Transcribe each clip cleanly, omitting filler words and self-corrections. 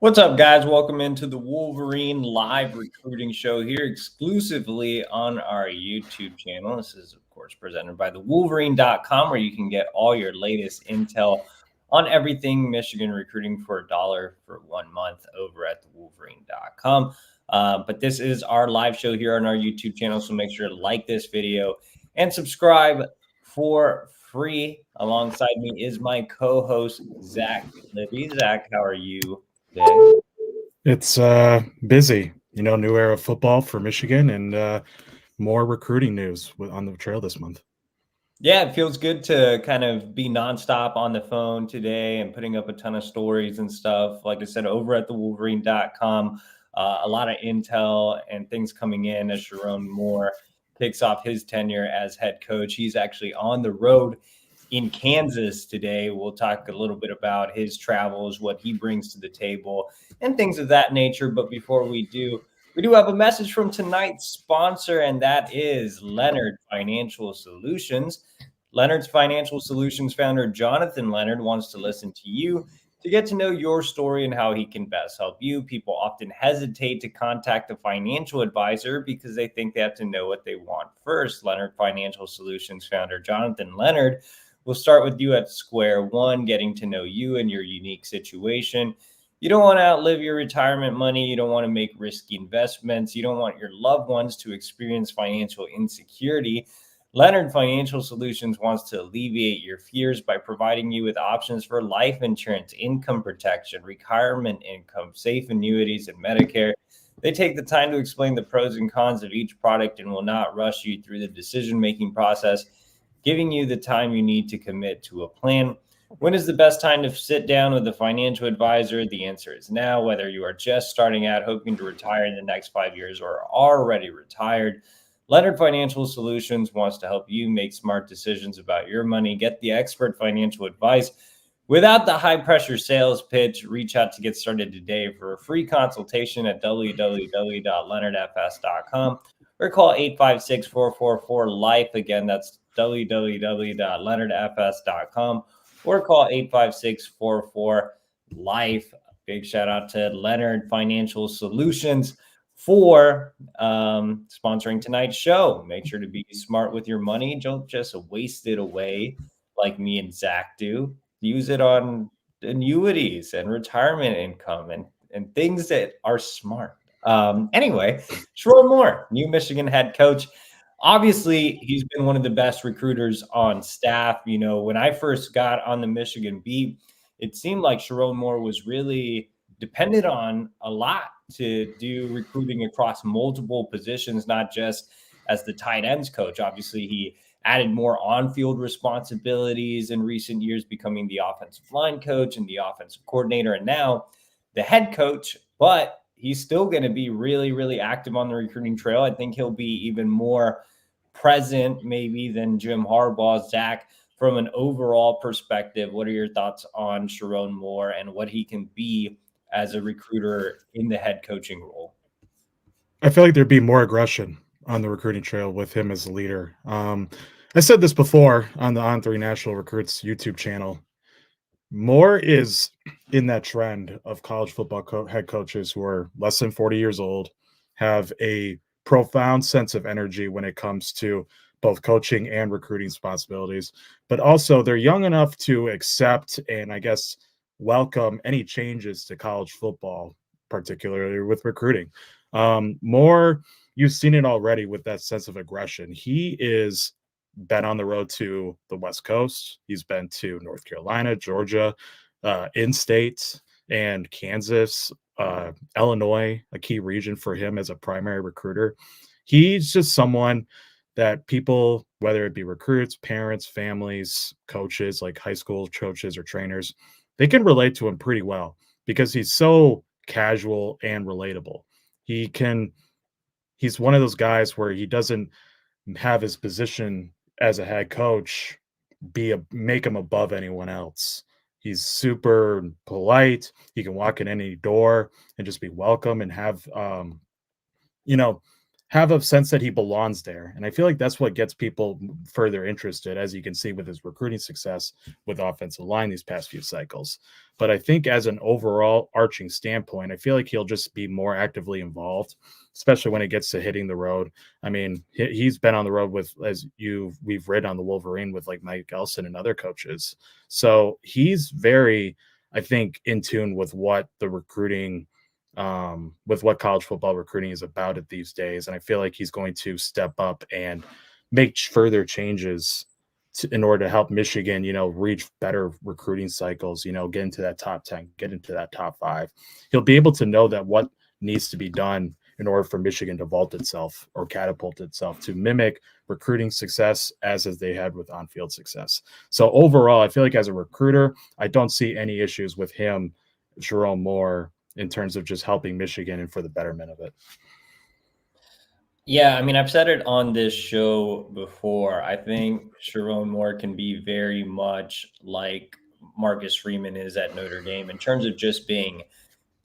What's up, guys? Welcome into the Wolverine live recruiting show here exclusively on our YouTube channel. This is, of course, presented by the Wolverine.com, where you can get all your latest intel on everything Michigan recruiting for $1 for 1 month over at the Wolverine.com. But this is our live show here on our YouTube channel, so make sure to like this video and subscribe for free. Alongside me is my co-host, Zach Libby. Zach, how are you today? It's busy, new era of football for Michigan and more recruiting news on the trail this month. Yeah, it feels good to kind of be nonstop on the phone today and putting up a ton of stories and stuff. Like I said, over at the Wolverine.com, a lot of intel and things coming in as Sherrone Moore kicks off his tenure as head coach. He's actually on the road in Kansas today. We'll talk a little bit about his travels, what he brings to the table, and things of that nature. But before we do have a message from tonight's sponsor, and that is Leonard Financial Solutions. Leonard's Financial Solutions founder, Jonathan Leonard, wants to listen to you to get to know your story and how he can best help you. People often hesitate to contact a financial advisor because they think they have to know what they want first. Leonard Financial Solutions founder, Jonathan Leonard, will start with you at square one, getting to know you and your unique situation. You don't want to outlive your retirement money. You don't want to make risky investments. You don't want your loved ones to experience financial insecurity. Leonard Financial Solutions wants to alleviate your fears by providing you with options for life insurance, income protection, retirement income, safe annuities, and Medicare. They take the time to explain the pros and cons of each product and will not rush you through the decision-making process, giving you the time you need to commit to a plan. When is the best time to sit down with a financial advisor? The answer is now. Whether you are just starting out, hoping to retire in the next 5 years, or are already retired, Leonard Financial Solutions wants to help you make smart decisions about your money. Get the expert financial advice without the high-pressure sales pitch. Reach out to get started today for a free consultation at www.leonardfs.com or call 856-444-LIFE. Again, that's www.leonardfs.com. or call 856-44-LIFE. Big shout out to Leonard Financial Solutions for sponsoring tonight's show. Make sure to be smart with your money. Don't just waste it away like me and Zach do. Use it on annuities and retirement income and things that are smart. Anyway, Sherrone Moore, new Michigan head coach. Obviously, he's been one of the best recruiters on staff. You know, when I first got on the Michigan beat, it seemed like Sherrone Moore was really dependent on a lot to do recruiting across multiple positions, not just as the tight ends coach. Obviously, he added more on-field responsibilities in recent years, becoming the offensive line coach and the offensive coordinator, and now the head coach. But he's still going to be really, really active on the recruiting trail. I think he'll be even more present maybe than Jim Harbaugh. Zach, from an overall perspective, what are your thoughts on Sherrone Moore and what he can be as a recruiter in the head coaching role? I feel like there'd be more aggression on the recruiting trail with him as a leader. I said this before on the On3 National Recruits YouTube channel. Moore is in that trend of college football head coaches who are less than 40 years old, have a profound sense of energy when it comes to both coaching and recruiting responsibilities, but also they're young enough to accept and I guess welcome any changes to college football, particularly with recruiting. Moore, you've seen it already with that sense of aggression. He is been on the road to the West Coast. He's been to North Carolina, Georgia, in-state, and Kansas, Illinois, a key region for him as a primary recruiter. He's just someone that people, whether it be recruits, parents, families, coaches, like high school coaches or trainers, they can relate to him pretty well because he's so casual and relatable. He's one of those guys where he doesn't have his position as a head coach make him above anyone else. He's super polite. He can walk in any door and just be welcome and have have a sense that he belongs there. And I feel like that's what gets people further interested, as you can see with his recruiting success with offensive line these past few cycles. But I think as an overall arching standpoint, I feel like he'll just be more actively involved, especially when it gets to hitting the road. I mean, he's been on the road with, as we've read on the Wolverine with like Mike Elson and other coaches. So he's very, I think, in tune with what the recruiting with what college football recruiting is about it these days. And I feel like he's going to step up and make further changes in order to help Michigan, reach better recruiting cycles, get into that top 10, get into that top 5. He'll be able to know that what needs to be done in order for Michigan to vault itself or catapult itself to mimic recruiting success as they had with on-field success. So overall, I feel like as a recruiter, I don't see any issues with him, Sherrone Moore, in terms of just helping Michigan and for the betterment of it. Yeah, I mean, I've said it on this show before. I think Sherrone Moore can be very much like Marcus Freeman is at Notre Dame in terms of just being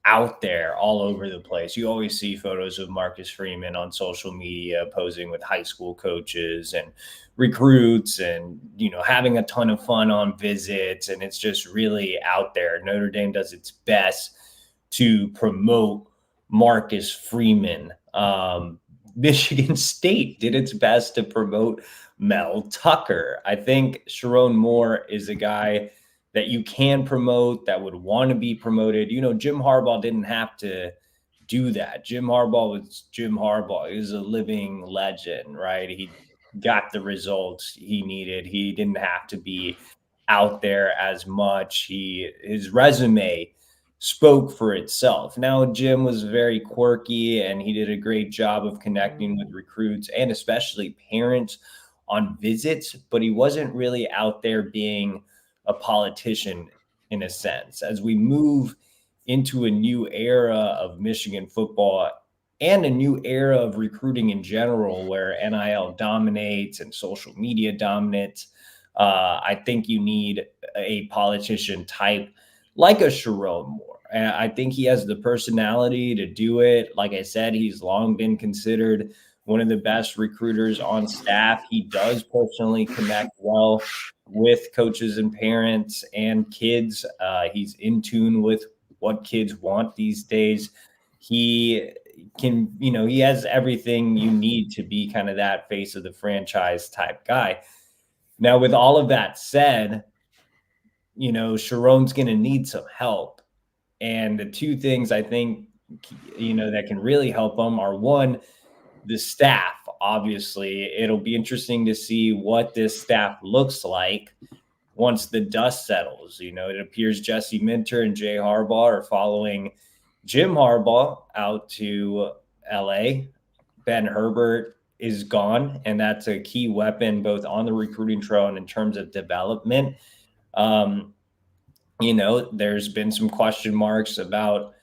out there all over the place. You always see photos of Marcus Freeman on social media posing with high school coaches and recruits and, having a ton of fun on visits. And it's just really out there. Notre Dame does its best to promote Marcus Freeman. Michigan State did its best to promote Mel Tucker. I think Sherrone Moore is a guy that you can promote, that would want to be promoted. Jim Harbaugh didn't have to do that. Jim Harbaugh was Jim Harbaugh. He was a living legend, right? He got the results he needed. He didn't have to be out there as much. His resume spoke for itself. Now, Jim was very quirky and he did a great job of connecting with recruits and especially parents on visits, but he wasn't really out there being a politician in a sense. As we move into a new era of Michigan football and a new era of recruiting in general, where NIL dominates and social media dominates, I think you need a politician type like a Sherrone Moore. And I think he has the personality to do it. Like I said, he's long been considered one of the best recruiters on staff. He does personally connect well with coaches and parents and kids. He's in tune with what kids want these days. He he has everything you need to be kind of that face of the franchise type guy. Now, with all of that said, Sherrone's going to need some help. And the two things I think, that can really help him are one, the staff. Obviously, it'll be interesting to see what this staff looks like once the dust settles. It appears Jesse Minter and Jay Harbaugh are following Jim Harbaugh out to LA. Ben Herbert is gone, and that's a key weapon both on the recruiting trail and in terms of development. There's been some question marks about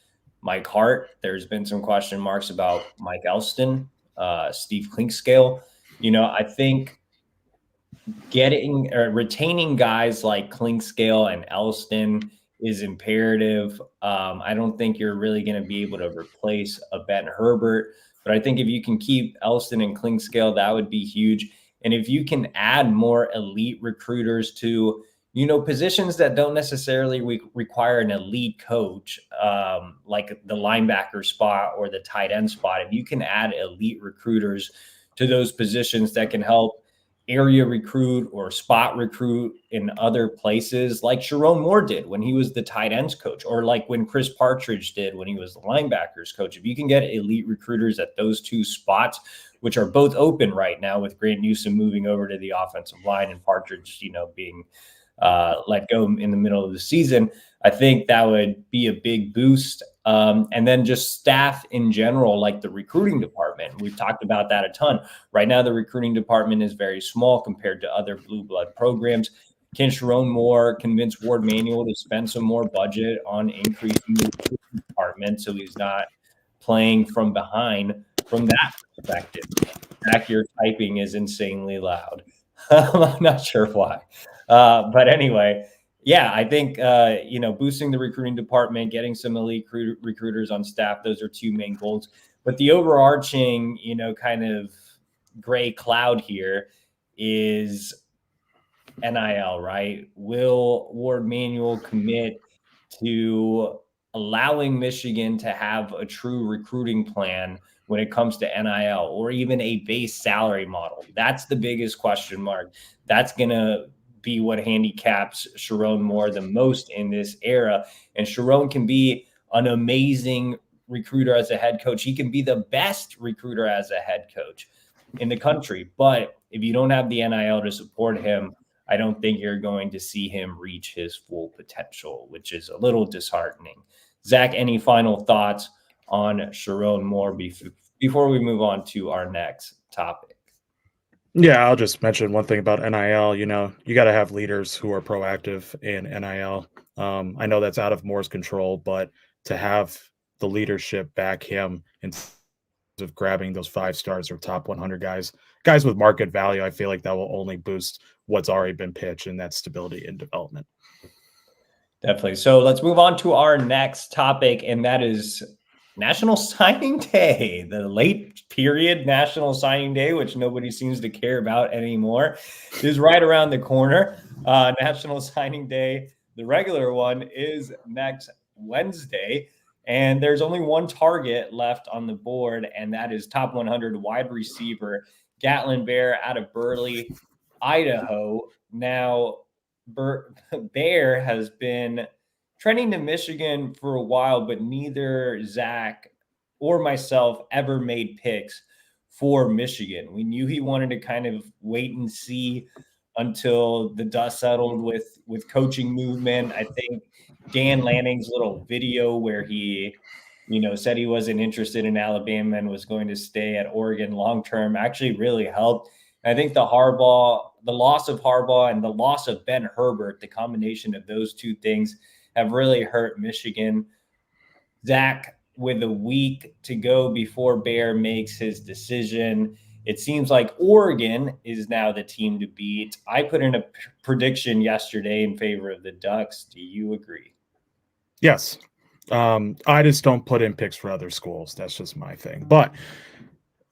Mike Hart. There's been some question marks about Mike Elston, Steve Clinkscale. I think retaining guys like Clinkscale and Elston is imperative. I don't think you're really going to be able to replace a Ben Herbert, but I think if you can keep Elston and Clinkscale, that would be huge. And if you can add more elite recruiters to, positions that don't necessarily require an elite coach, like the linebacker spot or the tight end spot, if you can add elite recruiters to those positions that can help area recruit or spot recruit in other places, like Sherrone Moore did when he was the tight ends coach, or like when Chris Partridge did when he was the linebackers coach. If you can get elite recruiters at those two spots, which are both open right now with Grant Newsome moving over to the offensive line and Partridge, being let go in the middle of the season, I think that would be a big boost. And then just staff in general, like the recruiting department. We've talked about that a ton. Right now, the recruiting department is very small compared to other blue blood programs. Can Sherrone Moore convince Ward Manuel to spend some more budget on increasing the recruiting department so he's not playing from behind from that perspective? Zach, your typing is insanely loud. I'm not sure why. But anyway, yeah, I think, boosting the recruiting department, getting some elite recruiters on staff, those are two main goals. But the overarching, kind of gray cloud here is NIL, right? Will Ward Manuel commit to allowing Michigan to have a true recruiting plan when it comes to NIL or even a base salary model? That's the biggest question mark. That's going to be what handicaps Sherrone Moore the most in this era. And Sherrone can be an amazing recruiter as a head coach. He can be the best recruiter as a head coach in the country. But if you don't have the NIL to support him, I don't think you're going to see him reach his full potential, which is a little disheartening. Zach, any final thoughts on Sherrone Moore before we move on to our next topic? Yeah, I'll just mention one thing about NIL. You got to have leaders who are proactive in NIL. I know that's out of Moore's control, but to have the leadership back him in terms of grabbing those 5 stars or top 100 guys with market value, I feel like that will only boost what's already been pitched, and that's stability and development. Definitely. So let's move on to our next topic, and that is National Signing Day, the late period National Signing Day, which nobody seems to care about anymore, is right around the corner. National Signing Day, the regular one, is next Wednesday, and there's only one target left on the board, and that is top 100 wide receiver Gatlin Bair out of Burley, Idaho. Now, Bair has been trending to Michigan for a while, but neither Zach or myself ever made picks for Michigan. We knew he wanted to kind of wait and see until the dust settled with coaching movement. I think Dan Lanning's little video where he said he wasn't interested in Alabama and was going to stay at Oregon long term actually really helped. I think the loss of Harbaugh and the loss of Ben Herbert, the combination of those two things have really hurt Michigan. Zach, with a week to go before Bair makes his decision, it seems like Oregon is now the team to beat. I put in a prediction yesterday in favor of the Ducks. Do you agree? Yes. I just don't put in picks for other schools. That's just my thing. But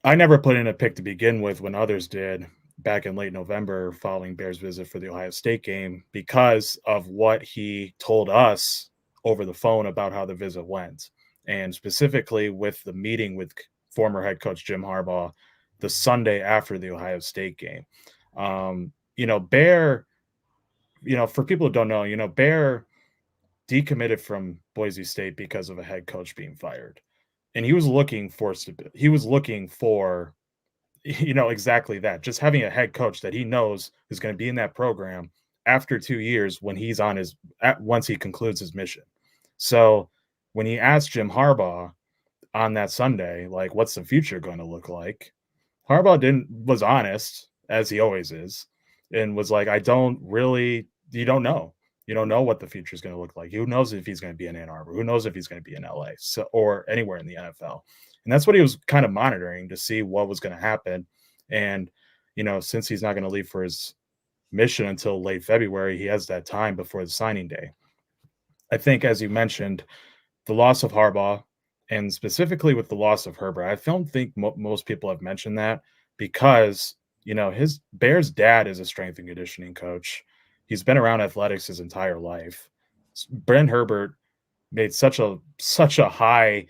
I never put in a pick to begin with when others did back in late November following Bears' visit for the Ohio State game because of what he told us over the phone about how the visit went. And specifically with the meeting with former head coach Jim Harbaugh the Sunday after the Ohio State game. Bair, for people who don't know, Bair decommitted from Boise State because of a head coach being fired. And he was looking for exactly that. Just having a head coach that he knows is going to be in that program after 2 years when he's once he concludes his mission. So when he asked Jim Harbaugh on that Sunday, like, what's the future going to look like? Harbaugh was honest, as he always is, and was like, you don't know. You don't know what the future is going to look like. Who knows if he's going to be in Ann Arbor? Who knows if he's going to be in LA or anywhere in the NFL? And that's what he was kind of monitoring to see what was going to happen. And, since he's not going to leave for his mission until late February, he has that time before the signing day. I think, as you mentioned, the loss of Harbaugh, and specifically with the loss of Herbert, I don't think most people have mentioned that because, his Bears' dad is a strength and conditioning coach. He's been around athletics his entire life. Ben Herbert made such a high.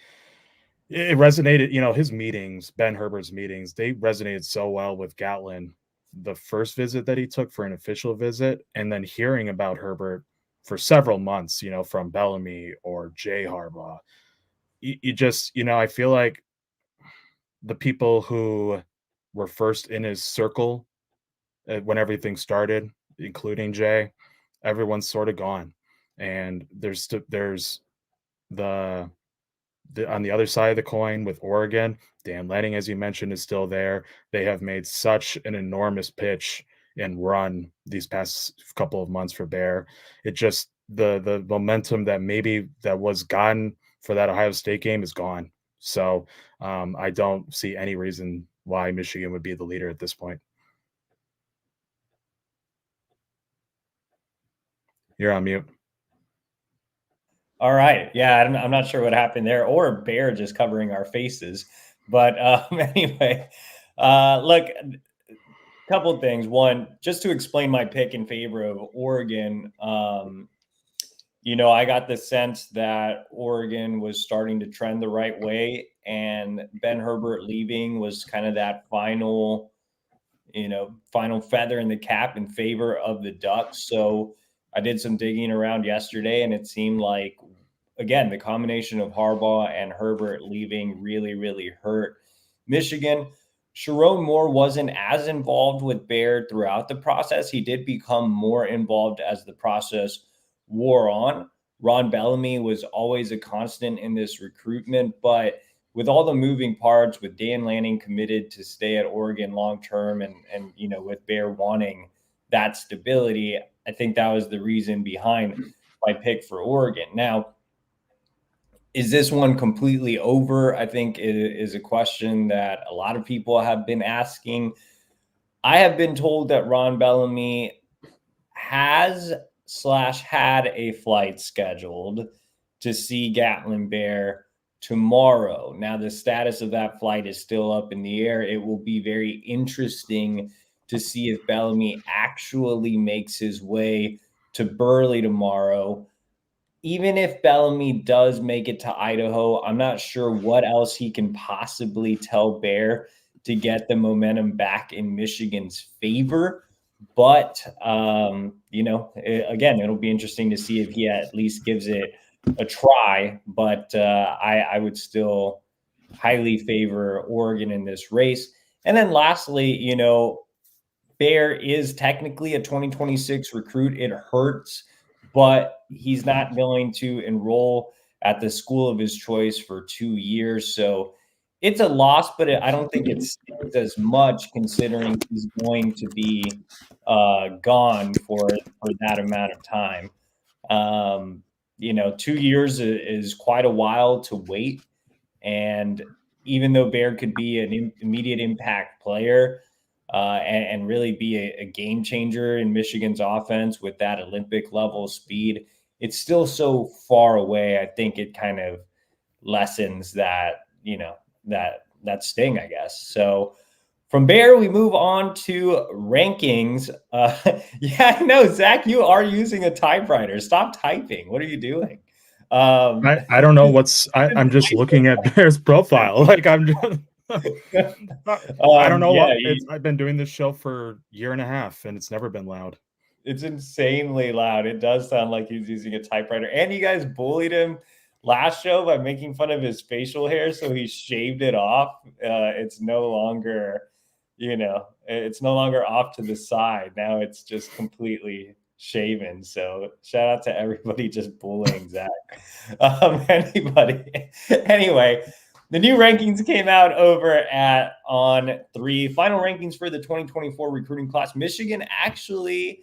It resonated, his meetings, Ben Herbert's meetings, they resonated so well with Gatlin. The first visit that he took for an official visit, and then hearing about Herbert for several months, from Bellamy or Jay Harbaugh. You just, I feel like the people who were first in his circle when everything started, including Jay, everyone's sort of gone. And there's the on the other side of the coin with Oregon, Dan Lanning, as you mentioned, is still there. They have made such an enormous pitch and run these past couple of months for Bair. It just the momentum that was gotten for that Ohio State game is gone. So I don't see any reason why Michigan would be the leader at this point. You're on mute. All right. Yeah, I'm not sure what happened there, or Bair just covering our faces. But anyway, look, couple things. One, just to explain my pick in favor of Oregon. I got the sense that Oregon was starting to trend the right way, and Ben Herbert leaving was kind of that final feather in the cap in favor of the Ducks. So I did some digging around yesterday, and it seemed like, again, the combination of Harbaugh and Herbert leaving really, really hurt Michigan. Sherrone Moore wasn't as involved with Baird throughout the process. He did become more involved as the process wore on. Ron Bellamy was always a constant in this recruitment, but with all the moving parts, with Dan Lanning committed to stay at Oregon long term, and with Bair wanting that stability, I think that was the reason behind my pick for Oregon. Now, is this one completely over? I think it is a question that a lot of people have been asking. I have been told that Ron Bellamy had a flight scheduled to see Gatlin Bair tomorrow. Now, the status of that flight is still up in the air. It will be very interesting to see if Bellamy actually makes his way to Burley tomorrow. Even if Bellamy does make it to Idaho, I'm not sure what else he can possibly tell Bair to get the momentum back in Michigan's favor. But, again, it'll be interesting to see if he at least gives it a try. But I would still highly favor Oregon in this race. And then lastly, Bair is technically a 2026 recruit. It hurts, but he's not going to enroll at the school of his choice for 2 years. So it's a loss, but I don't think it stings as much considering he's going to be gone for that amount of time. 2 years is quite a while to wait. And even though Bair could be an immediate impact player, and really be a game changer in Michigan's offense with that Olympic level speed, it's still so far away. I think it kind of lessens that, that sting, I guess. So from Bair, we move on to rankings. Yeah, I know, Zach, you are using a typewriter. Stop typing. What are you doing? I don't know I'm just looking at Bair's profile. Like I'm just I don't know yeah, what I've been doing this show for a year and a half and it's never been loud. It's insanely loud. It does sound like he's using a typewriter. And you guys bullied him last show by making fun of his facial hair, so he shaved it off. It's no longer, it's no longer off to the side. Now it's just completely shaven. So shout out to everybody just bullying Zach. Anyway, the new rankings came out over at On3. Final rankings for the 2024 recruiting class. Michigan actually,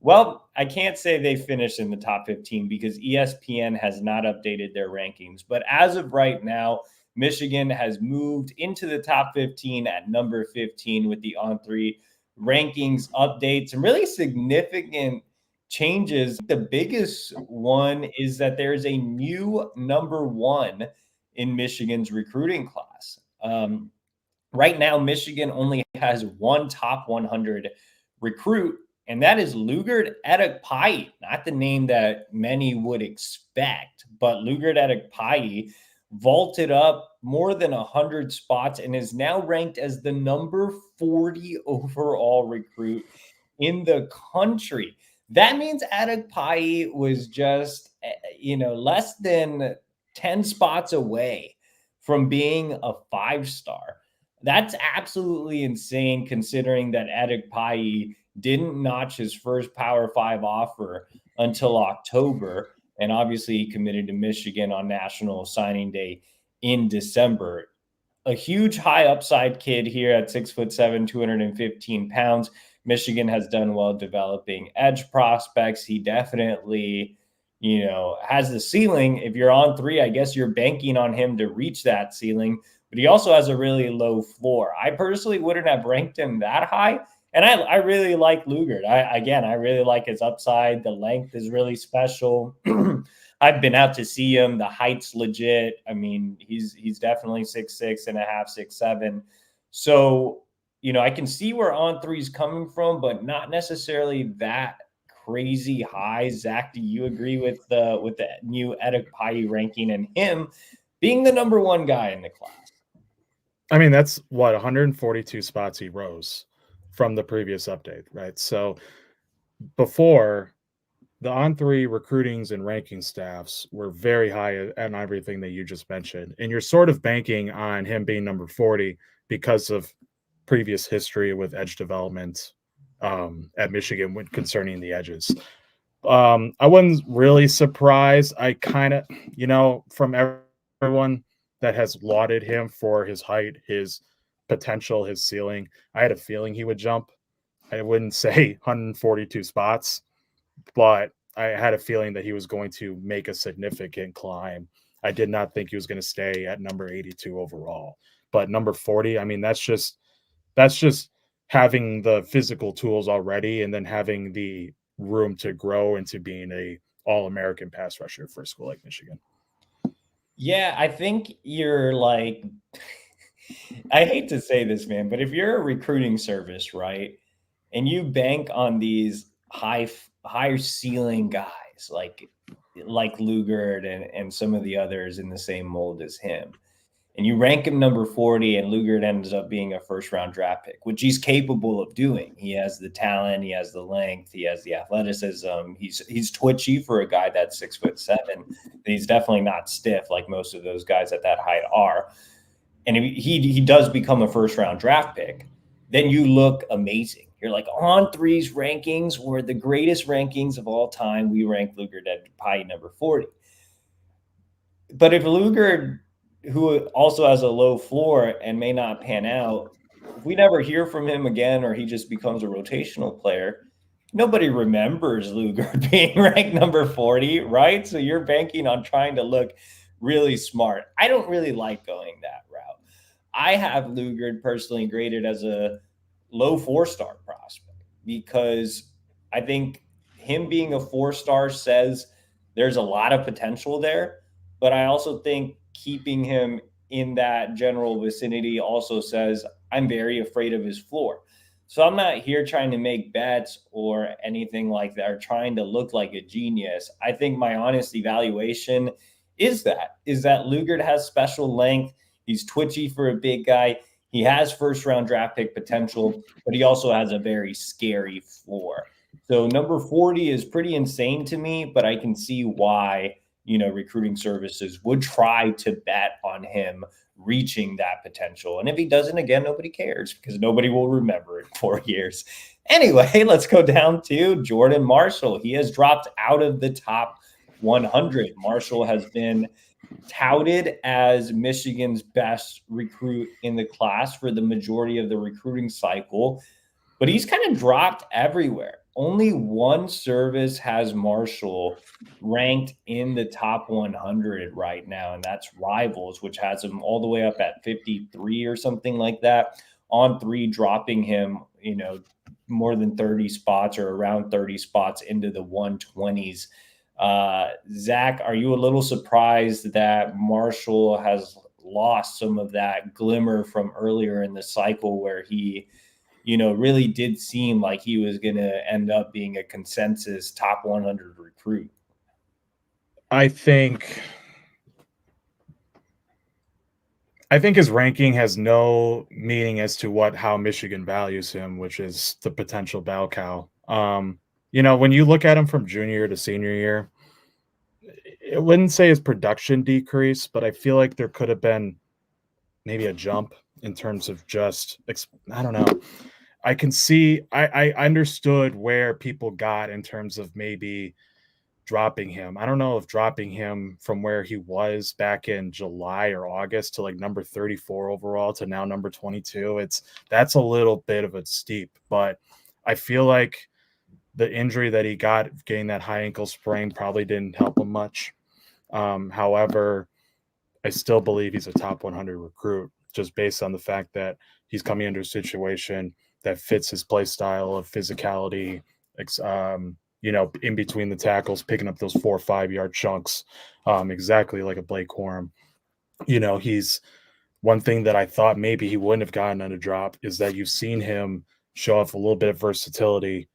well, I can't say they finished in the top 15 because ESPN has not updated their rankings. But as of right now, Michigan has moved into the top 15 at number 15 with the On3 rankings updates and really significant changes. The biggest one is that there's a new number one in Michigan's recruiting class. Right now, Michigan only has one top 100 recruit, and that is Lugard Edekpayi, not the name that many would expect, but Lugard Edekpayi vaulted up more than 100 spots and is now ranked as the number 40 overall recruit in the country. That means Edekpayi was just, less than 10 spots away from being a 5-star. That's absolutely insane considering that Edekpayi didn't notch his first Power 5 offer until October. And obviously he committed to Michigan on National Signing Day in December. A huge high upside kid here at 6'7", 215 pounds. Michigan has done well developing edge prospects. He definitely, has the ceiling. If you're On3, I guess you're banking on him to reach that ceiling, but he also has a really low floor. I personally wouldn't have ranked him that high. And I really like Lugard. I really like his upside. The length is really special. I've been out to see him. The height's legit. I mean, he's definitely 6'6" and a half, 6'7". So, I can see where On3's coming from, but not necessarily that crazy high. Zach, do you agree with the new Edekpayi ranking and him being the number one guy in the class? I mean, that's what 142 spots he rose from the previous update, right? So before, the On3 recruitings and ranking staffs were very high on everything that you just mentioned. And you're sort of banking on him being number 40 because of previous history with edge development at Michigan when concerning the edges. I wasn't really surprised. I kind of, from everyone that has lauded him for his height, his potential, his ceiling, I had a feeling he would jump. I wouldn't say 142 spots, but I had a feeling that he was going to make a significant climb. I did not think he was going to stay at number 82 overall. But number 40, I mean, that's just having the physical tools already and then having the room to grow into being a all-American pass rusher for a school like Michigan. Yeah, I think you're like, I hate to say this, man, but if you're a recruiting service, right, and you bank on these high ceiling guys like Lugard and some of the others in the same mold as him, and you rank him number 40, and Lugard ends up being a first round draft pick, which he's capable of doing. He has the talent, he has the length, he has the athleticism. He's twitchy for a guy that's 6'7". He's definitely not stiff like most of those guys at that height are. And he does become a first round draft pick, then you look amazing. You're like, On3's rankings were the greatest rankings of all time. We ranked Lugard at Pi number 40. But if Lugard, who also has a low floor and may not pan out, if we never hear from him again or he just becomes a rotational player, nobody remembers Lugard being ranked number 40, right? So you're banking on trying to look really smart. I don't really like going that route. I have Lugard personally graded as a low 4-star prospect because I think him being a 4-star says there's a lot of potential there. But I also think keeping him in that general vicinity also says I'm very afraid of his floor. So I'm not here trying to make bets or anything like that or trying to look like a genius. I think my honest evaluation is that Lugard has special length. He's twitchy for a big guy. He has first round draft pick potential, but he also has a very scary floor. So number 40 is pretty insane to me, but I can see why, recruiting services would try to bet on him reaching that potential. And if he doesn't, again, nobody cares because nobody will remember it in 4 years. Anyway, let's go down to Jordan Marshall. He has dropped out of the top 100. Marshall has been touted as Michigan's best recruit in the class for the majority of the recruiting cycle, but he's kind of dropped everywhere. Only one service has Marshall ranked in the top 100 right now, and that's Rivals, which has him all the way up at 53 or something like that. On3 dropping him, more than 30 spots or around 30 spots into the 120s. Zach, are you a little surprised that Marshall has lost some of that glimmer from earlier in the cycle where he, really did seem like he was going to end up being a consensus top 100 recruit? I think his ranking has no meaning as to how Michigan values him, which is the potential bell cow. When you look at him from junior to senior year, it wouldn't say his production decreased, but I feel like there could have been maybe a jump in terms of I don't know. I can see, I understood where people got in terms of maybe dropping him. I don't know if dropping him from where he was back in July or August to like number 34 overall to now number 22. That's a little bit of a steep, but I feel like the injury that he got, getting that high ankle sprain, probably didn't help him much. However, I still believe he's a top 100 recruit just based on the fact that he's coming into a situation that fits his play style of physicality, in between the tackles, picking up those 4 or 5 yard chunks, exactly like a Blake Corum. He's one thing that I thought maybe he wouldn't have gotten on a drop is that you've seen him show off a little bit of versatility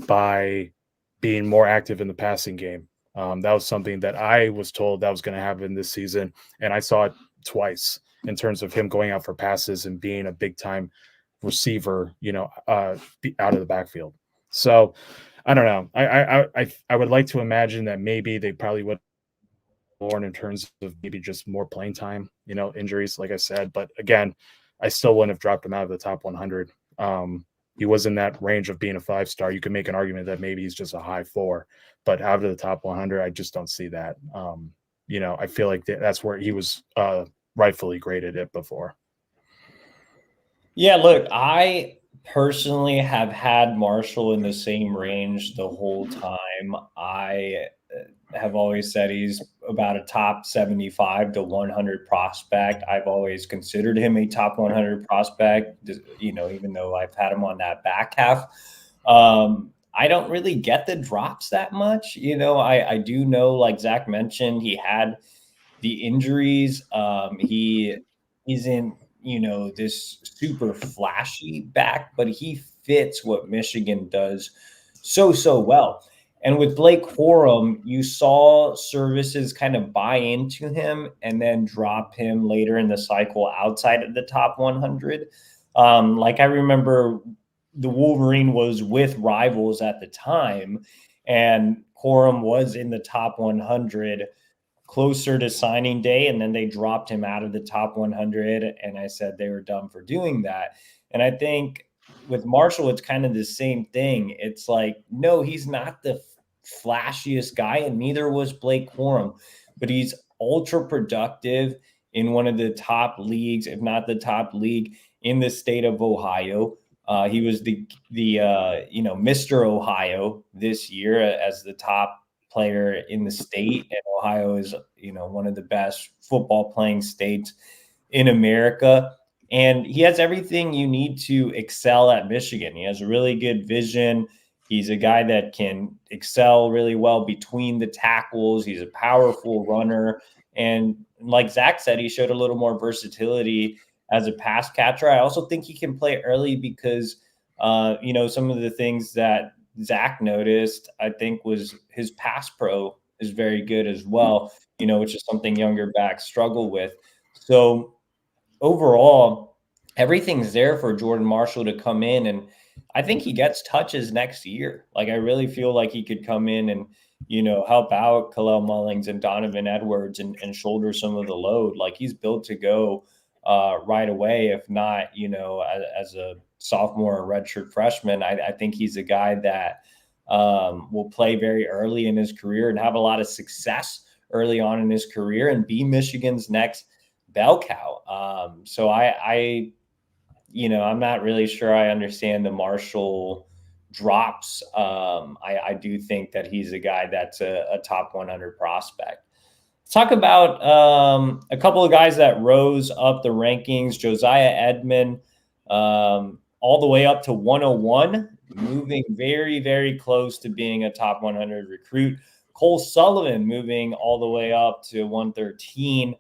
by being more active in the passing game. That was something that I was told that was going to happen this season, and I saw it twice in terms of him going out for passes and being a big time receiver, out of the backfield. So I don't know. I would like to imagine that maybe they probably would more in terms of maybe just more playing time, injuries, like I said. But again, I still wouldn't have dropped him out of the top 100. He was in that range of being a 5 star. You could make an argument that maybe he's just a high 4, but out of the top 100, I just don't see that. I feel like that's where he was rightfully graded it before. Yeah, look, I personally have had Marshall in the same range the whole time. I have always said he's about a top 75 to 100 prospect. I've always considered him a top 100 prospect, even though I've had him on that back half. I don't really get the drops that much. I do know, like Zach mentioned, he had the injuries. He isn't, this super flashy back, but he fits what Michigan does so well. And with Blake Corum, you saw services kind of buy into him and then drop him later in the cycle outside of the top 100. Like I remember the Wolverine was with rivals at the time, and Corum was in the top 100 closer to signing day, and then they dropped him out of the top 100, and I said they were dumb for doing that. And I think with Marshall it's kind of the same thing. It's like, no, he's not the flashiest guy, and neither was Blake Corum, but he's ultra productive in one of the top leagues, if not the top league in the state of Ohio. He was the Mr. Ohio this year as the top player in the state, and Ohio is one of the best football playing states in America. And he has everything you need to excel at Michigan. He has a really good vision. He's a guy that can excel really well between the tackles. He's a powerful runner. And like Zach said, he showed a little more versatility as a pass catcher. I also think he can play early because, some of the things that Zach noticed, I think, was his pass pro is very good as well, which is something younger backs struggle with. So overall, everything's there for Jordan Marshall to come in, and I think he gets touches next year. Like I really feel like he could come in and help out Kalel Mullings and Donovan Edwards and shoulder some of the load. Like he's built to go right away. If not, as a sophomore or redshirt freshman, I think he's a guy that will play very early in his career and have a lot of success early on in his career and be Michigan's next bell cow. So I'm not really sure I understand the Marshall drops. I do think that he's a guy that's a top 100 prospect. Let's talk about a couple of guys that rose up the rankings. Josiah Edmond, all the way up to 101, moving very, very close to being a top 100 recruit. Cole Sullivan moving all the way up to 113.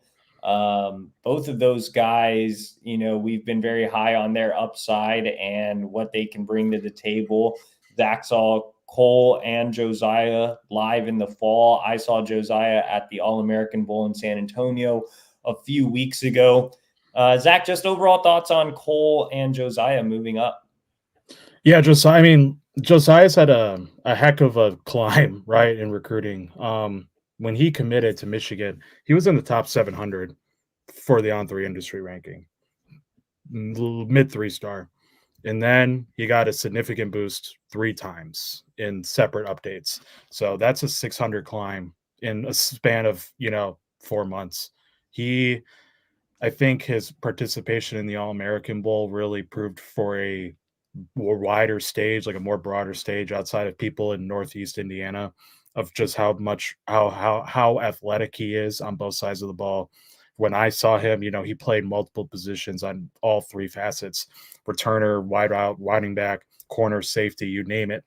Both of those guys, we've been very high on their upside and what they can bring to the table. Zach saw Cole and Josiah live in the fall. I saw Josiah at the All-American Bowl in San Antonio a few weeks ago. Zach, just overall thoughts on Cole and Josiah moving up? Yeah, Josiah's had a heck of a climb, right, in recruiting. When he committed to Michigan, he was in the top 700 for the On3 industry ranking, mid 3 star. And then he got a significant boost 3 times in separate updates. So that's a 600 climb in a span of, 4 months. I think his participation in the All-American Bowl really proved for a more wider stage, like a more broader stage outside of people in Northeast Indiana, of just how athletic he is on both sides of the ball. When I saw him, he played multiple positions on all 3 facets: returner, wide out, winding back, corner, safety, you name it.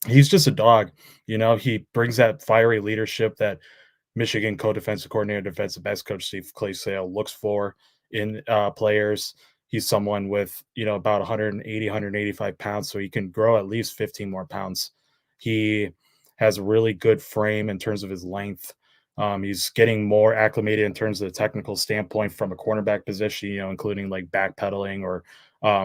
he's just a dog. He brings that fiery leadership that Michigan co-defensive coordinator, defensive backs coach Steve Claysale looks for in players. He's someone with about 180, 185 pounds, so he can grow at least 15 more pounds. He has a really good frame in terms of his length. He's getting more acclimated in terms of the technical standpoint from a cornerback position, including like backpedaling or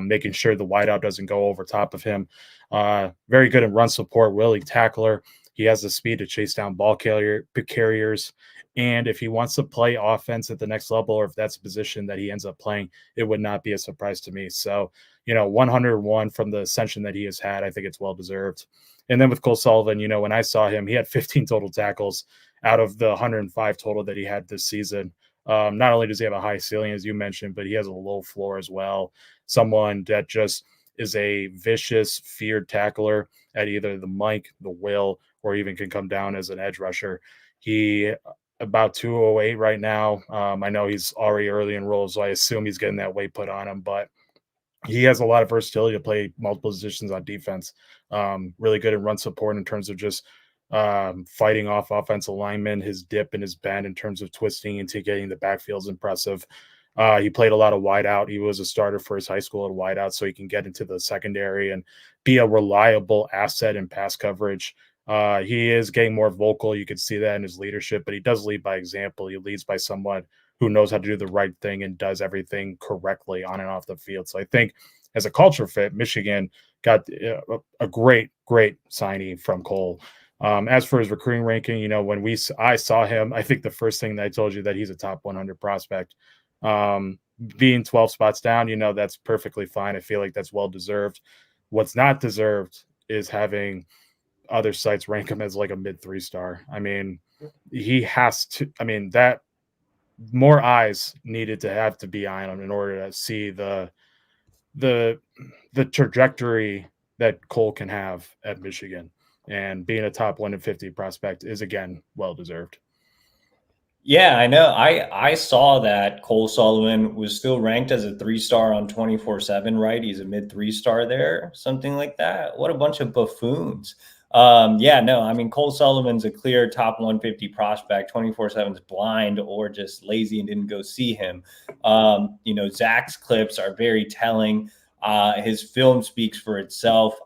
making sure the wideout doesn't go over top of him. Very good in run support, willing tackler. He has the speed to chase down carriers. And if he wants to play offense at the next level, or if that's a position that he ends up playing, it would not be a surprise to me. So, 101 from the ascension that he has had, I think it's well deserved. And then with Cole Sullivan, when I saw him, he had 15 total tackles out of the 105 total that he had this season. Not only does he have a high ceiling, as you mentioned, but he has a low floor as well. Someone that just is a vicious, feared tackler at either the mic, the will, or even can come down as an edge rusher. He about 208 right now. I know he's already early enrolled, so I assume he's getting that weight put on him, but he has a lot of versatility to play multiple positions on defense. Really good in run support in terms of just fighting off offensive linemen. His dip and his bend in terms of twisting into getting the backfield is impressive. He played a lot of wideout. He was a starter for his high school at wideout, so he can get into the secondary and be a reliable asset in pass coverage. He is getting more vocal. You can see that in his leadership, but he does lead by example. He leads by someone who knows how to do the right thing and does everything correctly on and off the field. So I think as a culture fit, Michigan got a great, great signing from Cole. As for his recruiting ranking, when I saw him, I think the first thing that I told you that he's a top 100 prospect. Being 12 spots down, that's perfectly fine. I feel like that's well deserved. What's not deserved is having other sites rank him as like a mid 3-star. I mean, he has to. I mean, that more eyes needed to have to be on him in order to see the the trajectory that Cole can have at Michigan. And being a top 150 prospect is again well deserved. Yeah, I know. I saw that Cole Sullivan was still ranked as a 3-star on 24/7, right? He's a mid 3-star there, something like that. What a bunch of buffoons. Yeah, no, I mean Cole Sullivan's a clear top 150 prospect. 24/7's blind or just lazy and didn't go see him. Zach's clips are very telling. His film speaks for itself.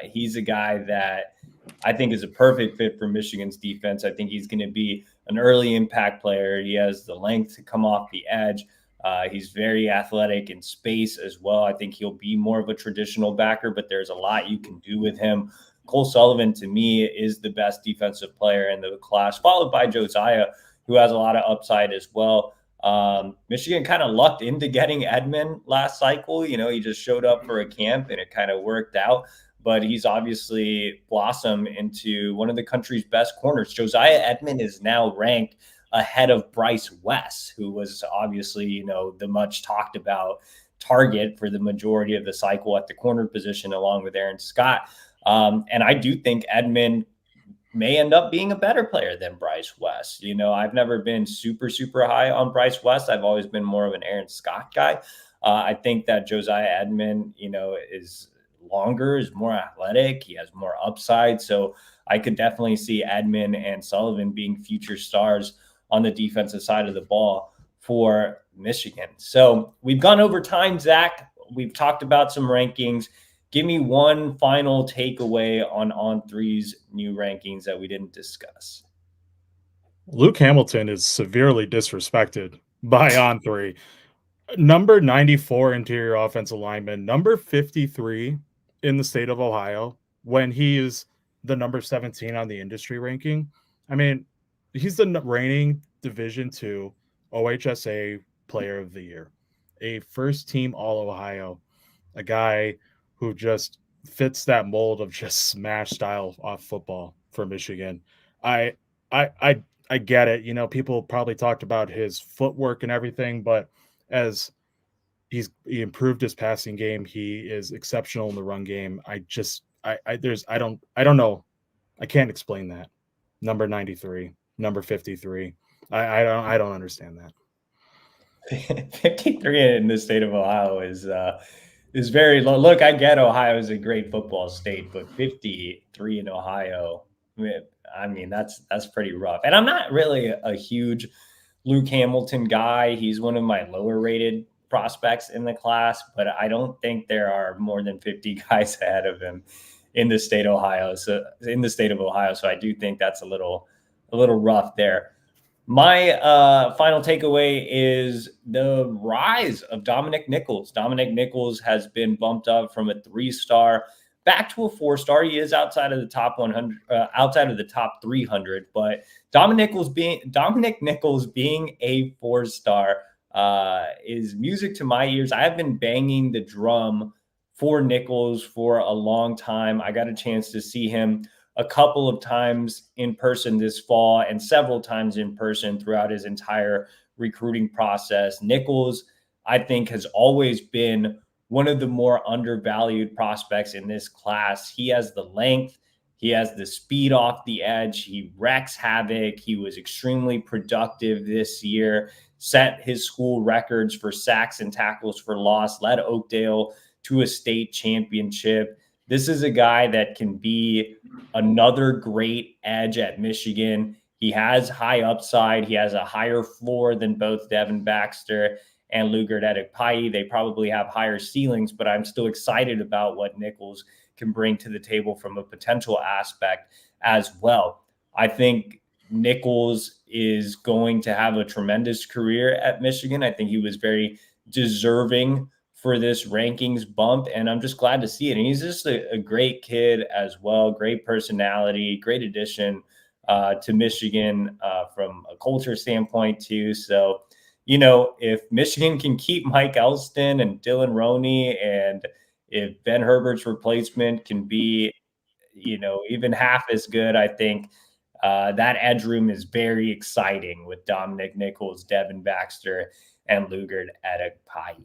He's a guy that I think is a perfect fit for Michigan's defense. I think he's going to be an early impact player. He has the length to come off the edge. He's very athletic in space as well. I think he'll be more of a traditional backer, but there's a lot you can do with him. Cole Sullivan, to me, is the best defensive player in the class, followed by Josiah, who has a lot of upside as well. Michigan kind of lucked into getting Edmond last cycle. He just showed up for a camp and it kind of worked out. But he's obviously blossomed into one of the country's best corners. Josiah Edmond is now ranked ahead of Bryce West, who was obviously, the much talked about target for the majority of the cycle at the corner position, along with Aaron Scott. And I do think Edmond may end up being a better player than Bryce West. I've never been super, super high on Bryce West. I've always been more of an Aaron Scott guy. I think that Josiah Edmond, is longer, is more athletic. He has more upside. So I could definitely see Edmond and Sullivan being future stars on the defensive side of the ball for Michigan. So we've gone over time, Zach. We've talked about some rankings. Give me one final takeaway on On3's new rankings that we didn't discuss. Luke Hamilton is severely disrespected by On3. Number 94 interior offensive lineman, number 53 in the state of Ohio, when he is the number 17 on the industry ranking. I mean, he's the reigning Division II OHSA Player of the Year, a first team All Ohio, a guy who just fits that mold of just smash style off football for Michigan. I I I I get it. People probably talked about his footwork and everything, but as he improved his passing game, he is exceptional in the run game. I don't know. I can't explain that. Number 93, number 53. I don't understand that. 53 in the state of Ohio is very low. Look, I get Ohio is a great football state, but 53 in Ohio, I mean that's pretty rough. And I'm not really a huge Luke Hamilton guy. He's one of my lower rated prospects in the class, but I don't think there are more than 50 guys ahead of him in the state of Ohio. So in the state of Ohio, so I do think that's a little rough there. My final takeaway is the rise of Dominic Nichols. Dominic Nichols has been bumped up from a 3-star back to a 4-star. He is outside of the top 100, outside of the top 300. But Dominic Nichols being a 4-star is music to my ears. I have been banging the drum for Nichols for a long time. I got a chance to see him a couple of times in person this fall and several times in person throughout his entire recruiting process. Nichols, I think, has always been one of the more undervalued prospects in this class. He has the length, he has the speed off the edge, he wreaks havoc. He was extremely productive this year, set his school records for sacks and tackles for loss, led Oakdale to a state championship. This is a guy that can be another great edge at Michigan. He has high upside. He has a higher floor than both Devin Baxter and Lugard Edekpayi. They probably have higher ceilings, but I'm still excited about what Nichols can bring to the table from a potential aspect as well. I think Nichols is going to have a tremendous career at Michigan. I think he was very deserving for this rankings bump, and I'm just glad to see it. And he's just a great kid as well, great personality, great addition to Michigan from a culture standpoint too. So, you know, if Michigan can keep Mike Elston and Dylan Roney, and if Ben Herbert's replacement can be, you know, even half as good, I think that edge room is very exciting with Dominic Nichols, Devin Baxter, and Lugard Edekpayi.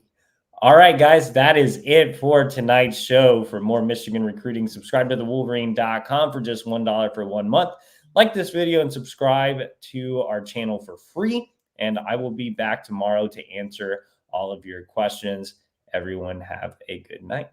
All right, guys, that is it for tonight's show. For more Michigan recruiting, subscribe to thewolverine.com for just $1 for 1 month. Like this video and subscribe to our channel for free. And I will be back tomorrow to answer all of your questions. Everyone have a good night.